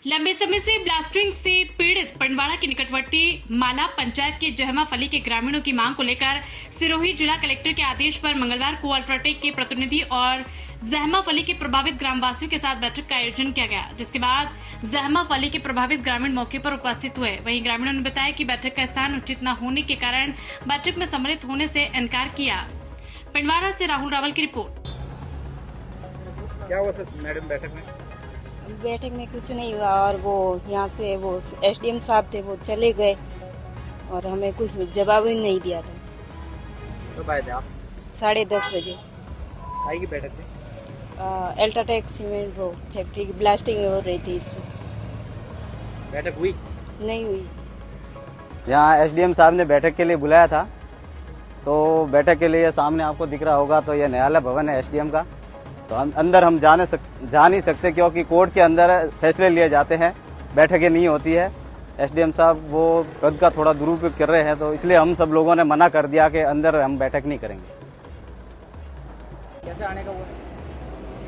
लंबे समय से ब्लास्टिंग से पीड़ित पंडवाड़ा के निकटवर्ती माला पंचायत के जहमा फली के ग्रामीणों की मांग को लेकर सिरोही जिला कलेक्टर के आदेश पर मंगलवार को अल्ट्राटेक के प्रतिनिधि और जहमा फली के प्रभावित ग्रामवासियों के साथ बैठक का आयोजन किया गया, जिसके बाद जहमा फली के प्रभावित ग्रामीण मौके पर उपस्थित हुए। वहीं ग्रामीणों ने बताया कि बैठक का स्थान उचित न होने के कारण बैठक में सम्मिलित होने से इनकार किया। पंडवाड़ा से राहुल रावल की रिपोर्ट। क्या हुआ सर मैडम बैठक में? बैठक में कुछ नहीं हुआ और वो यहाँ से वो एसडीएम साहब थे, वो चले गए और हमें कुछ जवाब ही नहीं दिया था। कब आए थे आप? 10:30 बजे। आएगी बैठक में? अल्ट्राटेक सीमेंट वो फैक्ट्री की ब्लास्टिंग हो रही थी, इसमें बैठक हुई? नहीं हुई। यहाँ एसडीएम साहब ने बैठक के लिए बुलाया था, तो बैठक के लिए सामने आपको दिख रहा होगा तो यह न्यायालय भवन है एसडीएम का। तो अंदर हम जा नहीं सकते क्योंकि कोर्ट के अंदर फैसले लिए जाते हैं, बैठकें नहीं होती है। एसडीएम साहब वो पद का थोड़ा दुरुपयोग कर रहे हैं, तो इसलिए हम सब लोगों ने मना कर दिया कि अंदर हम बैठक नहीं करेंगे। कैसे आने का हुआ?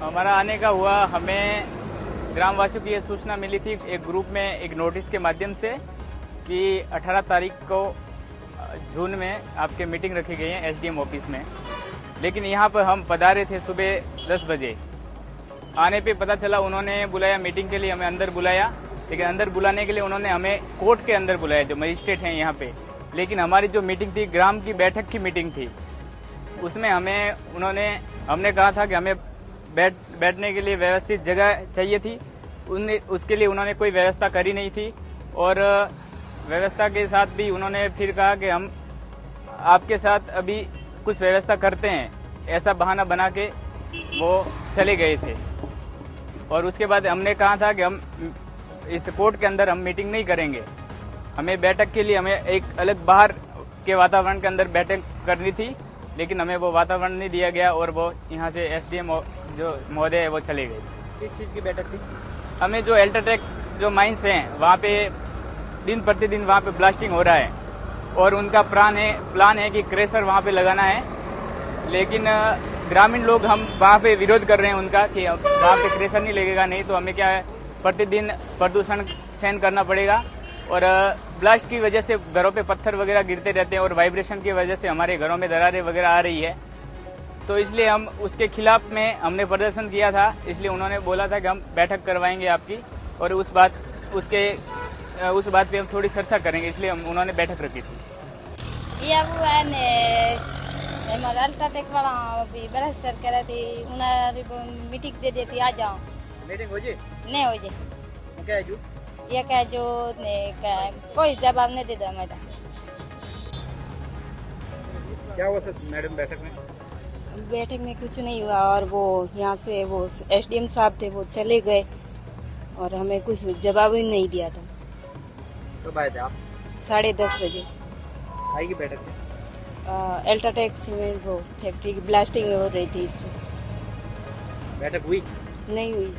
हमारा आने का हुआ, हमें ग्रामवासियों की ये सूचना मिली थी एक ग्रुप में एक नोटिस के माध्यम से कि 18 तारीख को जून में आपके मीटिंग रखी गई है एसडीएम ऑफिस में। लेकिन यहाँ पर हम पधारे थे सुबह 10 बजे। आने पे पता चला उन्होंने बुलाया मीटिंग के लिए, हमें अंदर बुलाया, लेकिन अंदर बुलाने के लिए उन्होंने हमें कोर्ट के अंदर बुलाया, जो मजिस्ट्रेट हैं यहाँ पे। लेकिन हमारी जो मीटिंग थी ग्राम की बैठक की मीटिंग थी, उसमें हमने कहा था कि हमें बैठने के लिए व्यवस्थित जगह चाहिए थी। उसके लिए उन्होंने कोई व्यवस्था करी नहीं थी और व्यवस्था के साथ भी उन्होंने फिर कहा कि हम आपके साथ अभी कुछ व्यवस्था करते हैं, ऐसा बहाना बना के वो चले गए थे। और उसके बाद हमने कहा था कि हम इस कोर्ट के अंदर हम मीटिंग नहीं करेंगे, हमें बैठक के लिए हमें एक अलग बाहर के वातावरण के अंदर बैठक करनी थी, लेकिन हमें वो वातावरण नहीं दिया गया और वो यहाँ से एसडीएम जो महोदय है वो चले गए। किस चीज़ की बैठक थी? हमें जो अल्ट्राटेक जो माइंस हैं वहाँ पे दिन प्रतिदिन वहाँ पे ब्लास्टिंग हो रहा है और उनका प्लान है कि क्रेशर वहाँ पे लगाना है। लेकिन ग्रामीण लोग हम वहाँ पे विरोध कर रहे हैं उनका कि वहाँ पे क्रेशर नहीं लगेगा, नहीं तो हमें क्या है प्रतिदिन प्रदूषण सहन करना पड़ेगा। और ब्लास्ट की वजह से घरों पे पत्थर वगैरह गिरते रहते हैं और वाइब्रेशन की वजह से हमारे घरों में दरारें वगैरह आ रही है। तो इसलिए हम उसके खिलाफ में हमने प्रदर्शन किया था, इसलिए उन्होंने बोला था कि हम बैठक करवाएंगे आपकी और उस बात पे हम थोड़ी चर्चा करेंगे, इसलिए उन्होंने बैठक रखी थी। अल्ट्राटेक वाला भी बरस्तर करे थी, उन्होंने मीटिंग दे दी थी, आ जाओ। मीटिंग हो जी? नहीं हो जी। क्या है जो? ये क्या जो कोई जवाब नहीं दे दो हमें। क्या हुआ सर मैडम बैठक में? बैठक में कुछ नहीं हुआ और वो यहाँ से वो एसडीएम साहब थे, वो चले गए और हमें कुछ जवाब ही नहीं दिया था। कब आए थे आप? 10:30 बजे। आएगी बैठक में? अल्ट्राटेक सीमेंट वो फैक्ट्री की ब्लास्टिंग हो रही थी, इसमें बैठक हुई? नहीं हुई।